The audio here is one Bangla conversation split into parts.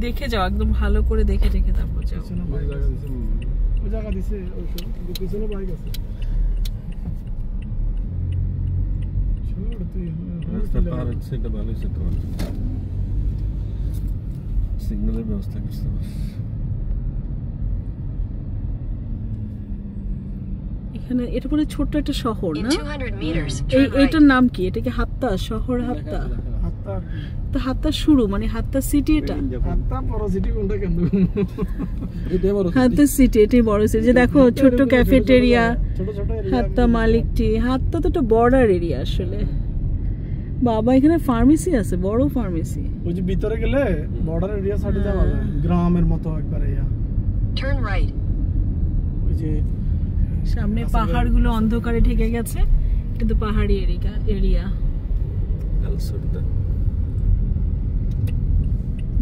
দেখে যাও, একদম ভালো করে দেখে দেখে তারপর যাও। ওই জায়গা দিছে, ওই পিছনে বাইক আছে। রাস্তা পার হচ্ছে, এটা ভালো হচ্ছে তো। সিগন্যালের ব্যবস্থা করছে। এখানে এটা পুরো ছোট্ট একটা শহর না? এইটার নাম কি? এটা কি হাত্তা শহর? হাত্তা তো হাত্তা শুরু মানে হাত্তা সিটি। এটা হাত্তা বড় সিটি কোনটা কেন? হাত্তা সিটি এটাই বড় সিটি। যে দেখো ছোট ক্যাফেটেরিয়া, হাত্তা মালিকটি। হাত্তা তো একটা বর্ডার এরিয়া আসলে। বাবা এখানে ফার্মেসি আছে, বড় ফার্মেসি। ওই যে ভিতরে গেলে বর্ডার এরিয়া সাইডে যাওয়া যায়, গ্রামের মতো একবারে। Turn right. ওই যে সামনে পাহাড়গুলো অন্ধকারে ঢেকে গেছে, কিন্তু পাহাড়ি এরিয়া।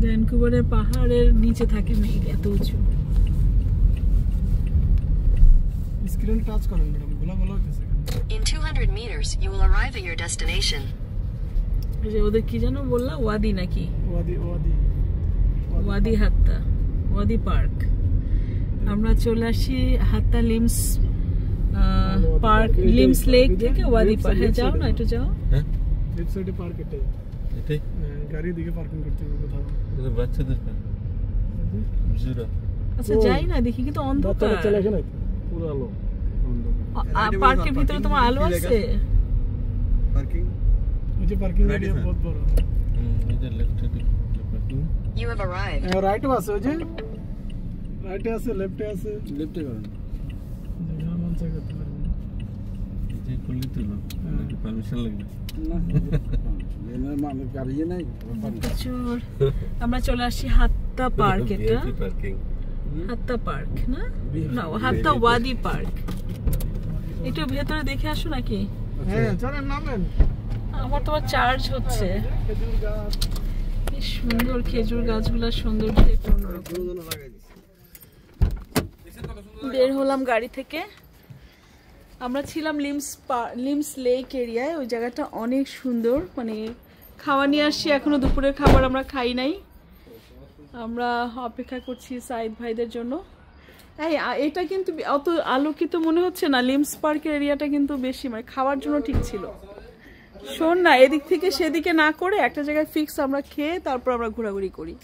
ভ্যানকুভারের পাহাড়ের নিচে থাকে মেঘ, এত উঁচু। স্ক্রিন টাচ করেন ম্যাডাম, গোলা হচ্ছে। In 200 meters you will arrive at your destination. এই যে ওদের কি যেন বললা, ওয়াদি নাকি? ওয়াদি হাত্তা, ওয়াদি পার্ক। আমরা চলে আসি হাত্তা লিমস পার্ক, লিমস লেক থেকে ওয়াদি পার্ক। হ্যাঁ যাও না, একটু যাও। হ্যাঁ লেফট সাইডে পার্ক এটাই। গাড়ি দিকে পার্কিং করতে হবে কোথাও। এটা বাচ্চাদের পার্ক। বুঝরা। আচ্ছা যাই না দেখি, কিন্তু অন্ধকার। চলে আসে না পুরো আলো। পার্কের ভিতরে তোমার আলো আছে? পার্কিং ওই যে পার্কিং এরিয়া বহুত বড়। এই যে লেফট সাইডে পার্কিং। You have arrived. রাইটে আছে, ওই যে রাইটে আছে, লেফটে আছে। লেফটে করেন। যেখানে মন চাই করতে পারবেন। এই খুললি তো না, নাকি পারমিশন লাগবে? না, এর মানে গাড়ি নাই। আমরা চলে আসি হাত্তা পার্ক। এটা হাত্তা পার্ক না? না, হাত্তা ওয়াদি পার্ক। একটু ভেতরে দেখে আসো নাকি? হ্যাঁ চলেন, নামেন। আমার তোমার চার্জ হচ্ছে। খেজুর গাছ, কি সুন্দর খেজুর গাছগুলোর সৌন্দর্য একটু অন্যরকম। বের হলাম গাড়ি থেকে। আমরা ছিলাম লিমস লেক এরিয়ায়। ওই জায়গাটা অনেক সুন্দর। মানে খাওয়া নিয়ে আসছি, এখনো দুপুরের খাবার আমরা খাই নাই। আমরা অপেক্ষা করছি সাইদ ভাইদের জন্য। এটা কিন্তু অত আলোকিত মনে হচ্ছে না। লিমস পার্কের এরিয়াটা কিন্তু বেশি মানে খাওয়ার জন্য ঠিক ছিল। শোন না, এদিক থেকে সেদিকে না করে একটা জায়গায় ফিক্স আমরা খেয়ে তারপর আমরা ঘোরাঘুরি করি।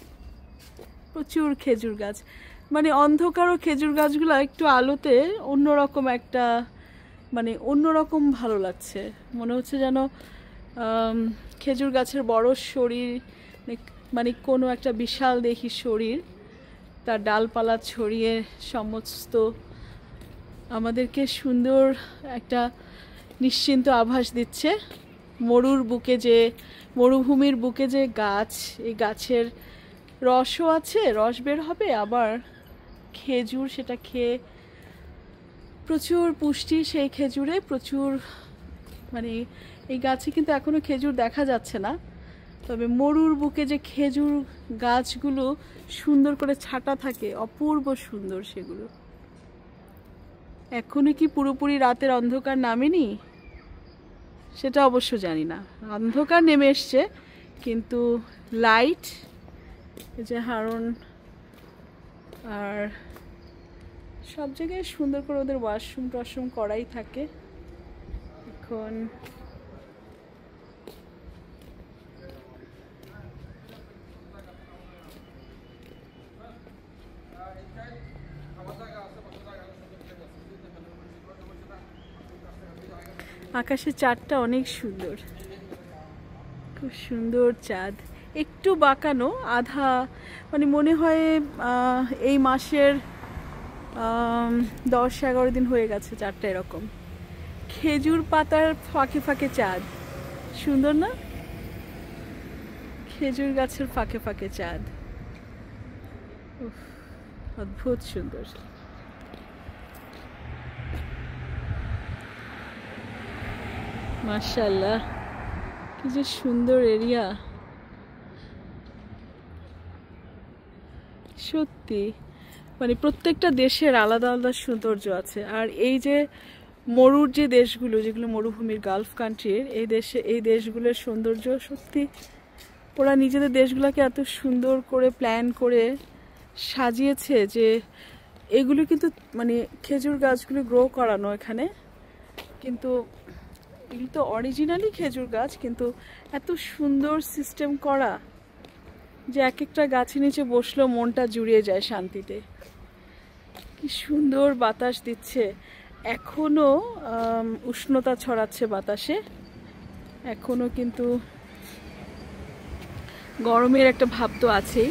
প্রচুর খেজুর গাছ, মানে অন্ধকার ও খেজুর গাছগুলো একটু আলোতে অন্যরকম একটা মানে অন্যরকম ভালো লাগছে। মনে হচ্ছে যেন খেজুর গাছের বড় শরীর, মানে কোনো একটা বিশাল দেখি শরীর, তার ডালপালা ছড়িয়ে সমস্ত আমাদেরকে সুন্দর একটা নিশ্চিন্ত আভাস দিচ্ছে। মরুভূমির বুকে যে গাছ, এই গাছের রসও আছে, রস বের হবে, আবার খেজুর, সেটা খেয়ে প্রচুর পুষ্টি সেই খেজুরে। প্রচুর মানে এই গাছে কিন্তু এখনো খেজুর দেখা যাচ্ছে না, তবে মরুর বুকে যে খেজুর গাছগুলো সুন্দর করে ছাটা থাকে, অপূর্ব সুন্দর সেগুলো। এখনো কি পুরোপুরি রাতের অন্ধকার নামেনি সেটা অবশ্য জানি না। অন্ধকার নেমে এসছে, কিন্তু লাইট, এই যে হারন আর সব জায়গায় সুন্দর করে ওদের ওয়াশরুম টশরুম করাই থাকে। এখন আকাশের চাঁদটা অনেক সুন্দর, খুব সুন্দর চাঁদ। একটু বাঁকানো, আধা মানে মনে হয় এই মাসের 10-11 দিন হয়ে গেছে চাঁদটা এরকম। খেজুর পাতার ফাঁকে ফাঁকে চাঁদ, সুন্দর না? খেজুর গাছের ফাঁকে ফাঁকে চাঁদ, অদ্ভুত সুন্দর। মাশাআল্লাহ, কি যে সুন্দর এরিয়া সত্যি। মানে প্রত্যেকটা দেশের আলাদা আলাদা সৌন্দর্য আছে। আর এই যে মরুর যে দেশগুলো, যেগুলো মরুভূমির গালফ কান্ট্রির, এই দেশগুলোর সৌন্দর্য সত্যি ওরা নিজেদের দেশগুলোকে এত সুন্দর করে প্ল্যান করে সাজিয়েছে যে এগুলো কিন্তু মানে খেজুর গাছগুলো গ্রো করানো এখানে, কিন্তু এগুলো তো অরিজিনালি খেজুর গাছ, কিন্তু এত সুন্দর সিস্টেম করা যে এক একটা গাছের নিচে বসলেও মনটা জুড়িয়ে যায় শান্তিতে। কি সুন্দর বাতাস দিচ্ছে, এখনো উষ্ণতা ছড়াচ্ছে বাতাসে, এখনো কিন্তু গরমের একটা ভাব তো আছেই।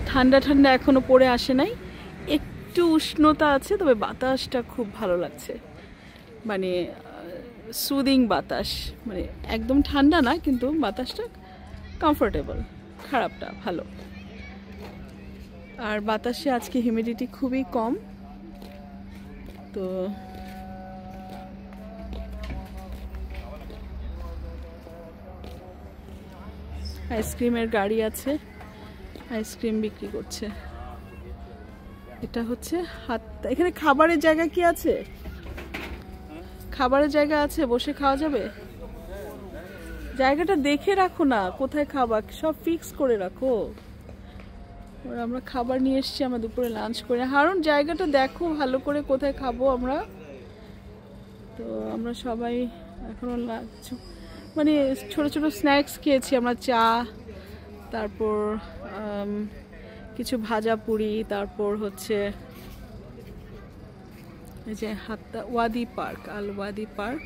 ঠান্ডা ঠান্ডা এখনো পড়ে আসে নাই, একটু উষ্ণতা আছে, তবে বাতাসটা খুব ভালো লাগছে, মানে সুদিং বাতাস, মানে একদম ঠান্ডা না কিন্তু বাতাসটা কমফোর্টেবল, খারাপটা ভালো। আর বাতাসে আজকে হিউমিডিটি খুবই কম, তো আইসক্রিমের গাড়ি আছে, আইসক্রিম বিক্রি করছে। এটা হচ্ছে হাত, এখানে খাবারের জায়গা কি আছে? খাবারের জায়গা আছে, বসে খাওয়া যাবে? জায়গাটা দেখে রাখো না, কোথায় খাবা সব ফিক্স করে রাখো। আমরা খাবার নিয়ে এসেছি, আমরা দুপুরে লাঞ্চ করে। হারুন জায়গাটা দেখো ভালো করে, কোথায় খাবো আমরা। তো আমরা সবাই এখনো মানে ছোট ছোট স্ন্যাক্স খেয়েছি আমরা, চা, তারপর কিছু ভাজা পুরি, তারপর হচ্ছে এই যে হাত্তা ওয়াদি পার্ক, আল ওয়াদি পার্ক।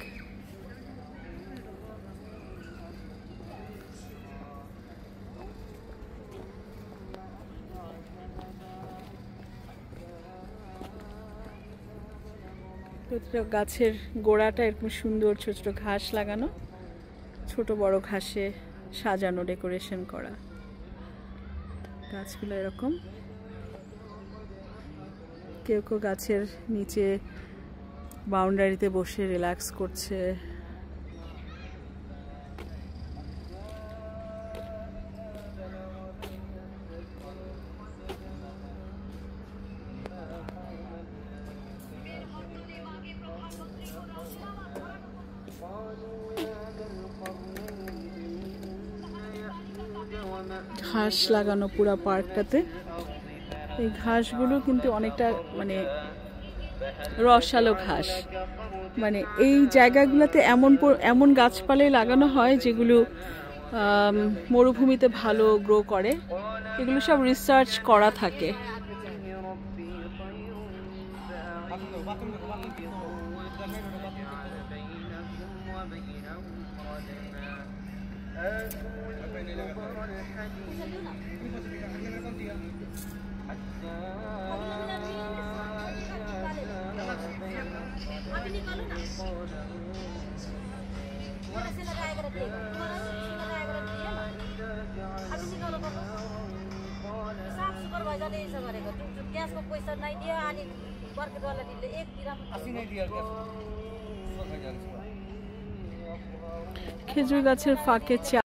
গাছের গোড়াটা এরকম সুন্দর ছোট ছোট ঘাস লাগানো, ছোট বড় ঘাসে সাজানো, ডেকোরেশন করা গাছগুলো এরকম। কেউ কেউ গাছের নিচে বাউন্ডারিতে বসে রিল্যাক্স করছে। ঘাস লাগানো পুরো পার্কটাতে। এই ঘাসগুলো কিন্তু অনেকটা মানে রসালো ঘাস, মানে এই জায়গাগুলোতে এমন গাছপালাই লাগানো হয় যেগুলো মরুভূমিতে ভালো গ্রো করে। এগুলো সব রিসার্চ করা থাকে। খেজুর গাছের ফাঁকে চা